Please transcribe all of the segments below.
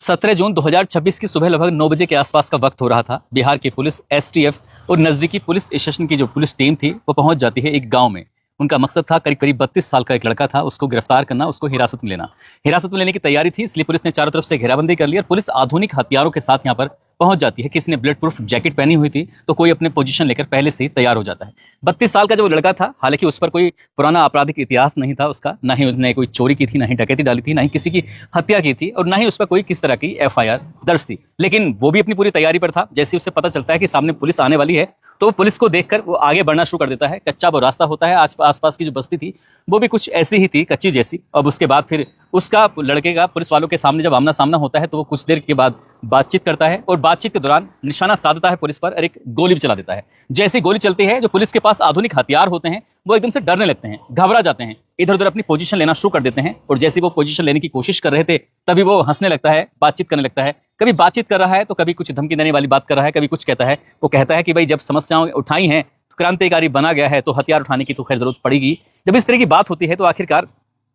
17 जून 2026 की सुबह लगभग 9 बजे के आसपास का वक्त हो रहा था। बिहार की पुलिस, एसटीएफ और नजदीकी पुलिस स्टेशन की जो पुलिस टीम थी वो पहुंच जाती है एक गांव में। उनका मकसद था करीब करीब 32 साल का एक लड़का था, उसको गिरफ्तार करना, उसको हिरासत में लेना। हिरासत में लेने की तैयारी थी, इसलिए पुलिस ने चारों तरफ से घेराबंदी कर ली और पुलिस आधुनिक हथियारों के साथ यहाँ पर पहुंच जाती है। किसी ने बुलेट प्रूफ जैकेट पहनी हुई थी तो कोई अपने पोजीशन लेकर पहले से ही तैयार हो जाता है। 32 साल का जो लड़का था, हालांकि उस पर कोई पुराना आपराधिक इतिहास नहीं था उसका, ना ही उसने कोई चोरी की थी, ना ही डकैती डाली थी, ना ही किसी की हत्या की थी और ना ही उस पर कोई किस तरह की एफआईआर दर्ज थी। लेकिन वो भी अपनी पूरी तैयारी पर था। जैसे उसे पता चलता है कि सामने पुलिस आने वाली है तो वो पुलिस को देखकर वो आगे बढ़ना शुरू कर देता है। कच्चा वो रास्ता होता है, आसपास की जो बस्ती थी वो भी कुछ ऐसी ही थी, कच्ची जैसी। अब उसके बाद फिर उसका लड़के का पुलिस वालों के सामने जब आमना सामना होता है तो वो कुछ देर के बाद बातचीत करता है और बातचीत के दौरान निशाना साधता है पुलिस पर और एक गोली भी चला देता है। जैसी गोली चलती है, जो पुलिस के पास आधुनिक हथियार होते हैं वो एकदम से डरने लगते हैं, घबरा जाते हैं, इधर उधर अपनी पोजीशन लेना शुरू कर देते हैं। और जैसे वो पोजीशन लेने की कोशिश कर रहे थे तभी वो हंसने लगता है, बातचीत करने लगता है। कभी बातचीत कर रहा है तो कभी कुछ धमकी देने वाली बात कर रहा है, कभी कुछ कहता है। वो कहता है कि भाई जब समस्याएं उठाई हैं, क्रांतिकारी बना गया है तो हथियार उठाने की तो खैर जरूरत पड़ेगी। जब इस तरह की बात होती है तो आखिरकार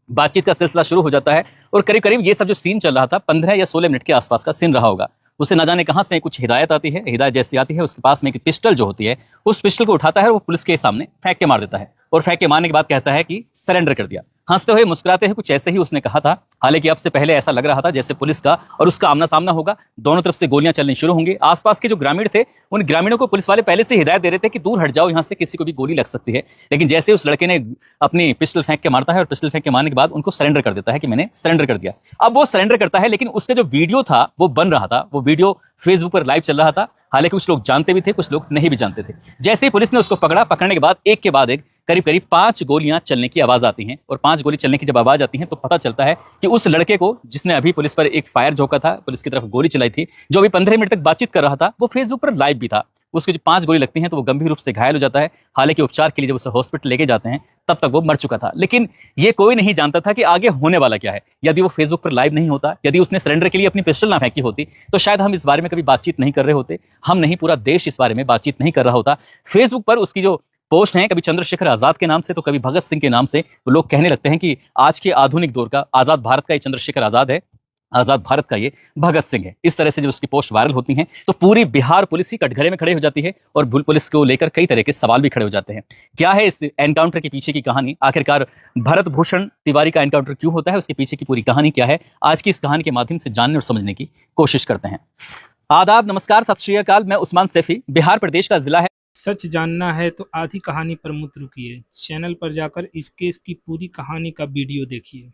बातचीत का सिलसिला शुरू हो जाता है और करीब करीब ये सब जो सीन चल रहा था 15 या 16 मिनट के आसपास का सीन रहा होगा। उसे न जाने कहां से कुछ हिदायत आती है। हिदायत जैसी आती है, उसके पास में एक पिस्टल जो होती है, उस पिस्टल को उठाता है और वो पुलिस के सामने फेंक के मार देता है और फेंक के मारने के बाद कहता है कि सरेंडर कर दिया। हंसते हुए मुस्कुराते हुए कुछ ऐसे ही उसने कहा था। हालांकि अब से पहले ऐसा लग रहा था जैसे पुलिस का और उसका आमना सामना होगा, दोनों तरफ से गोलियां चलनी शुरू होंगी। आसपास के जो ग्रामीण थे उन ग्रामीणों को पुलिस वाले पहले से हिदायत दे रहे थे कि दूर हट जाओ, यहां से किसी को भी गोली लग सकती है। लेकिन जैसे उस लड़के ने अपनी पिस्टल फेंक के मारता है और पिस्टल फेंक के मारने के बाद उनको सरेंडर कर देता है कि मैंने सरेंडर कर दिया। अब वो सरेंडर करता है, लेकिन उसका जो वीडियो था वो बन रहा था, वो वीडियो फेसबुक पर लाइव चल रहा था। हालांकि कुछ लोग जानते भी थे, कुछ लोग नहीं भी जानते थे। जैसे ही पुलिस ने उसको पकड़ा, पकड़ने के बाद एक के बाद एक करीब करीब 5 गोलियां चलने की आवाज आती हैं और 5 गोली चलने की जब आवाज आती है तो पता चलता है कि उस लड़के को जिसने अभी पुलिस पर एक फायर झोंका था, पुलिस की तरफ गोली चलाई थी, जो अभी 15 मिनट तक बातचीत कर रहा था, वो फेसबुक पर लाइव भी था। उसको जो 5 गोली लगती हैं तो वो गंभीर रूप से घायल हो जाता है। हालांकि उपचार के लिए जब उसे हॉस्पिटल लेके जाते हैं तब तक वो मर चुका था। लेकिन ये कोई नहीं जानता था कि आगे होने वाला क्या है। यदि वो फेसबुक पर लाइव नहीं होता, यदि उसने सरेंडर के लिए अपनी पिस्टल ना फेंकी होती तो शायद हम इस बारे में कभी बातचीत नहीं कर रहे होते, हम नहीं, पूरा देश इस बारे में बातचीत नहीं कर रहा होता। फेसबुक पर उसकी जो पोस्ट हैं, कभी चंद्रशेखर आजाद के नाम से तो कभी भगत सिंह के नाम से, वो लोग कहने लगते हैं कि आज के आधुनिक दौर का आजाद भारत का ये चंद्रशेखर आजाद है, आजाद भारत का ये भगत सिंह है। इस तरह से जब उसकी पोस्ट वायरल होती हैं तो पूरी बिहार पुलिस ही कटघरे में खड़े हो जाती है और पुलिस को लेकर कई तरह के सवाल भी खड़े हो जाते हैं। क्या है इस एनकाउंटर के पीछे की कहानी? आखिरकार भरत भूषण तिवारी का एनकाउंटर क्यों होता है? उसके पीछे की पूरी कहानी क्या है? आज की इस कहानी के माध्यम से जानने और समझने की कोशिश करते हैं। आदाब, नमस्कार, सत श्री अकाल। मैं उस्मान सैफी। बिहार प्रदेश का जिला है। सच जानना है तो आधी कहानी पर मत रुकिए, चैनल पर जाकर इस केस की पूरी कहानी का वीडियो देखिए।